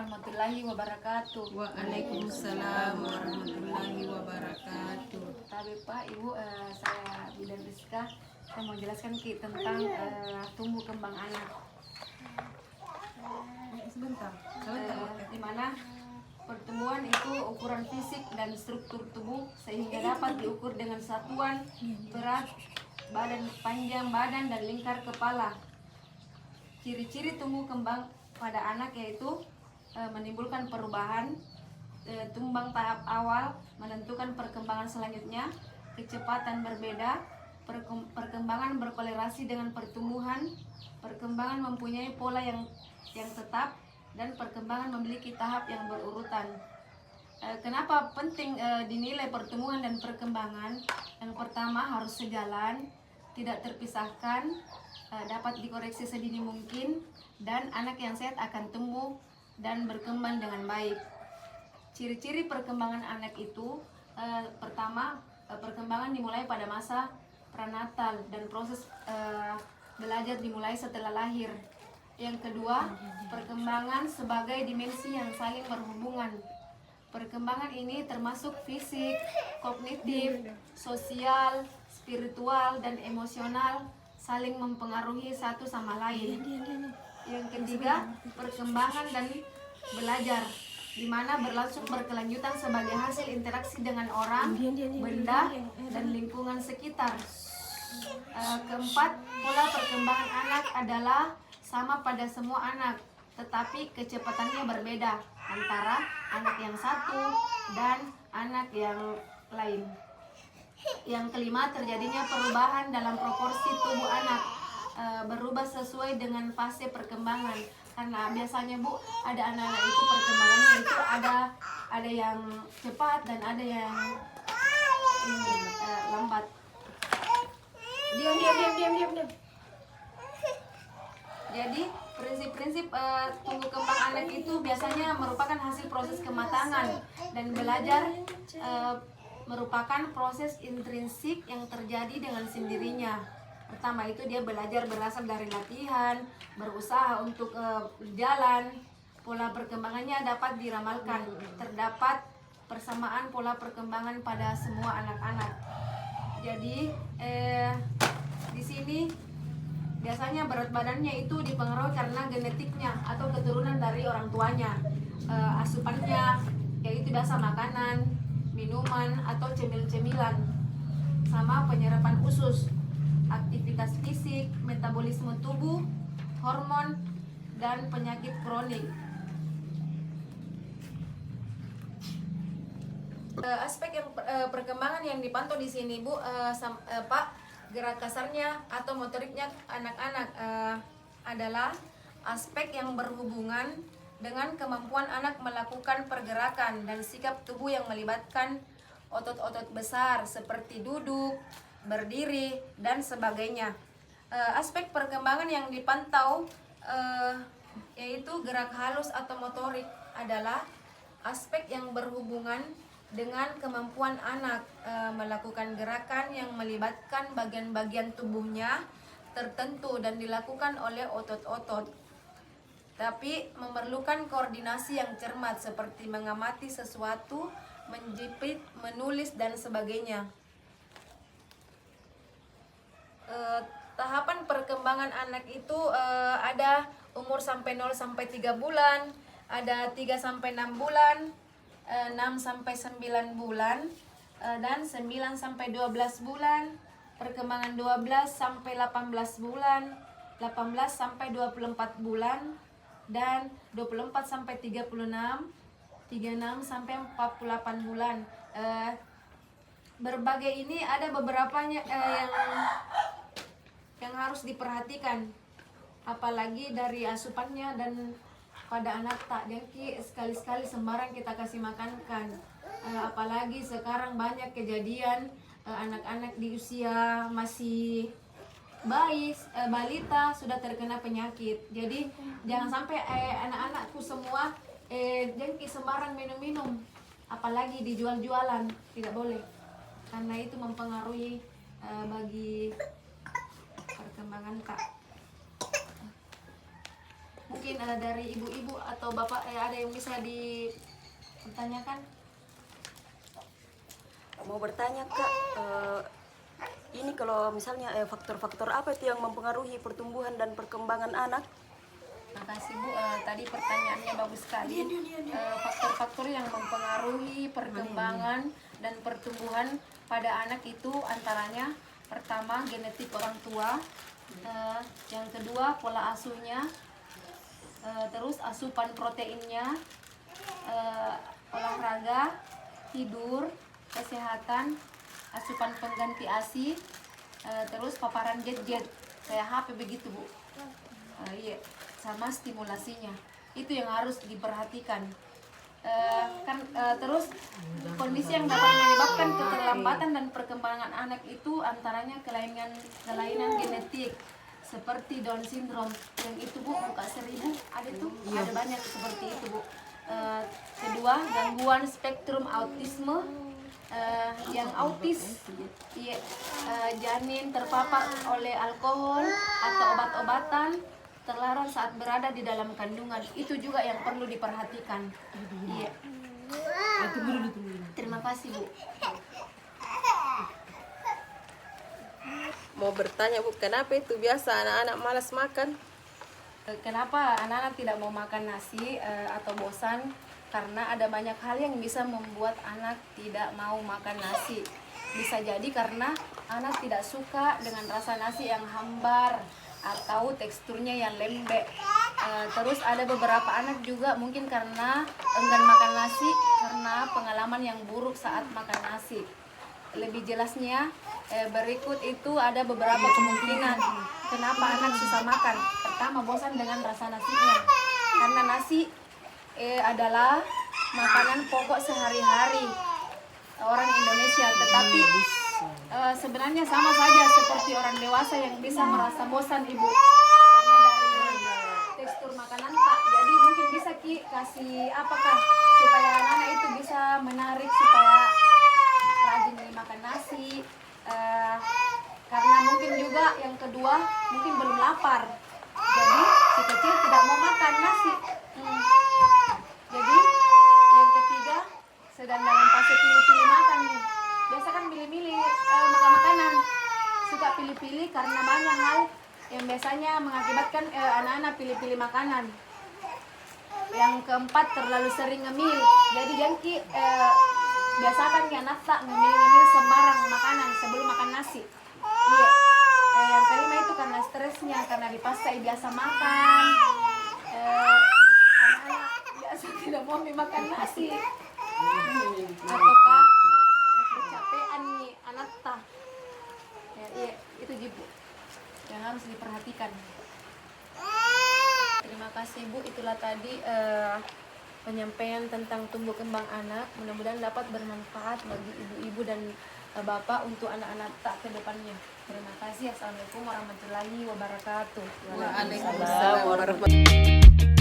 warahmatullahi wabarakatuh. Waalaikumsalam warahmatullahi wabarakatuh. Tapi Pak, Ibu, saya Bidan Rizka. Saya mau jelaskan tentang tumbuh kembang anak. Sebentar. Di mana pertumbuhan itu ukuran fisik dan struktur tubuh sehingga dapat diukur dengan satuan berat badan, panjang badan, dan lingkar kepala. Ciri-ciri tumbuh kembang pada anak yaitu menimbulkan perubahan, tumbang tahap awal, menentukan perkembangan selanjutnya, kecepatan berbeda, perkembangan berkolerasi dengan pertumbuhan, perkembangan mempunyai pola yang tetap, dan perkembangan memiliki tahap yang berurutan. Kenapa penting dinilai pertumbuhan dan perkembangan? Yang pertama, harus sejalan, tidak terpisahkan, dapat dikoreksi sedini mungkin, dan anak yang sehat akan tumbuh dan berkembang dengan baik. Ciri-ciri perkembangan anak itu, pertama, perkembangan dimulai pada masa pranatal dan proses belajar dimulai setelah lahir. Yang kedua, perkembangan sebagai dimensi yang saling berhubungan. Perkembangan ini termasuk fisik, kognitif, sosial, spiritual, dan emosional saling mempengaruhi satu sama lain. Yang ketiga, perkembangan dan belajar, di mana berlangsung berkelanjutan sebagai hasil interaksi dengan orang, benda, dan lingkungan sekitar. Keempat, pola perkembangan anak adalah sama pada semua anak, tetapi kecepatannya berbeda antara anak yang satu dan anak yang lain. Yang kelima, terjadinya perubahan dalam proporsi tubuh anak, berubah sesuai dengan fase perkembangan. Karena biasanya Bu, ada anak-anak itu perkembangannya itu ada yang cepat dan ada yang lambat. Diam. Jadi prinsip-prinsip tumbuh kembang anak itu biasanya merupakan hasil proses kematangan, dan belajar merupakan proses intrinsik yang terjadi dengan sendirinya. Pertama itu dia belajar berasal dari latihan, berusaha untuk berjalan. Pola perkembangannya dapat diramalkan. Terdapat persamaan pola perkembangan pada semua anak-anak. Jadi di sini biasanya berat badannya itu dipengaruhi karena genetiknya atau keturunan dari orang tuanya, asupannya yaitu biasa makanan, minuman, atau cemil-cemilan, sama penyerapan usus, aktivitas fisik, metabolisme tubuh, hormon, dan penyakit kronik. Aspek yang perkembangan yang dipantau di sini Bu, Pak, gerak kasarnya atau motoriknya anak-anak adalah aspek yang berhubungan dengan kemampuan anak melakukan pergerakan dan sikap tubuh yang melibatkan otot-otot besar seperti duduk, berdiri, dan sebagainya. Aspek perkembangan yang dipantau yaitu gerak halus atau motorik adalah aspek yang berhubungan dengan kemampuan anak melakukan gerakan yang melibatkan bagian-bagian tubuhnya tertentu dan dilakukan oleh otot-otot, tapi memerlukan koordinasi yang cermat seperti mengamati sesuatu, menjepit, menulis, dan sebagainya. Tahapan perkembangan anak itu ada umur sampai 0 sampai 3 bulan, ada 3 sampai 6 bulan, 6 sampai 9 bulan, dan 9 sampai 12 bulan, perkembangan 12 sampai 18 bulan, 18 sampai 24 bulan, dan 24 sampai 36, 36 sampai 48 bulan. Berbagai ini ada beberapanya yang harus diperhatikan, apalagi dari asupannya dan pada anak tak dengki sekali-sekali sembarang kita kasih makankan. Apalagi sekarang banyak kejadian anak-anak di usia masih bayi, balita sudah terkena penyakit. Jadi jangan sampai anak-anakku semua dengki sembarang minum-minum, apalagi dijual-jualan, tidak boleh, karena itu mempengaruhi bagi perkembangan tak. Mungkin dari ibu-ibu atau bapak ada yang bisa ditanyakan? Mau bertanya Kak, ini kalau misalnya faktor-faktor apa itu yang mempengaruhi pertumbuhan dan perkembangan anak? Makasih Bu, tadi pertanyaannya bagus sekali. Faktor-faktor yang mempengaruhi perkembangan dan pertumbuhan pada anak itu antaranya pertama genetik orang tua, yang kedua pola asuhnya, terus asupan proteinnya, olahraga, tidur, kesehatan, asupan pengganti ASI, terus paparan gadget kayak HP begitu Bu. Iya, sama stimulasinya itu yang harus diperhatikan. Terus kondisi yang dapat menyebabkan keterlambatan dan perkembangan anak itu antaranya kelainan genetik seperti Down syndrome yang itu Bu, buka 1000 ada tuh, ada banyak seperti itu Bu. Kedua, gangguan spektrum autisme, yang autis, janin terpapar oleh alkohol atau obat-obatan terlarang saat berada di dalam kandungan, itu juga yang perlu diperhatikan. Iya. Terima kasih Bu. Mau bertanya Bu, kenapa itu biasa anak-anak malas makan? Kenapa anak-anak tidak mau makan nasi atau bosan? Karena ada banyak hal yang bisa membuat anak tidak mau makan nasi. Bisa jadi karena anak tidak suka dengan rasa nasi yang hambar atau teksturnya yang lembek. Terus ada beberapa anak juga mungkin karena enggan makan nasi karena pengalaman yang buruk saat makan nasi. Lebih jelasnya berikut itu ada beberapa kemungkinan kenapa anak susah makan. Pertama, bosan dengan rasa nasinya. Karena nasi adalah makanan pokok sehari-hari orang Indonesia, tetapi sebenarnya sama saja seperti orang dewasa yang bisa merasa bosan Ibu karena dari tekstur makanan Pak. Jadi mungkin bisa kasih apakah supaya anak-anak itu bisa menarik supaya rajin makan nasi, karena mungkin juga yang kedua mungkin belum lapar, jadi si kecil tidak mau makan nasi. Jadi yang ketiga sedang dalam fase pilih-pilih makan nih. Biasa kan pilih-pilih makan makanan, suka pilih-pilih karena banyak hal yang biasanya mengakibatkan anak-anak pilih-pilih makanan. Yang keempat, terlalu sering ngemil. Jadi jengki biasakan ya anak tak ngemil-ngemil sembarang makanan sebelum makan nasi. Iya. Yang kelima itu karena stresnya, karena dipaksa biasa makan. Anak-anak biasa tidak mau makan nasi. Ataukah kecapean nih anak tak. Ya, iya, itu Ibu yang harus diperhatikan. Terima kasih Bu, itulah tadi penyampaian tentang tumbuh kembang anak. Mudah-mudahan dapat bermanfaat bagi ibu-ibu dan bapak untuk anak-anak tak ke depannya. Terima kasih. Assalamualaikum warahmatullahi wabarakatuh. Waalaikumsalam warahmatullahi wabarakatuh.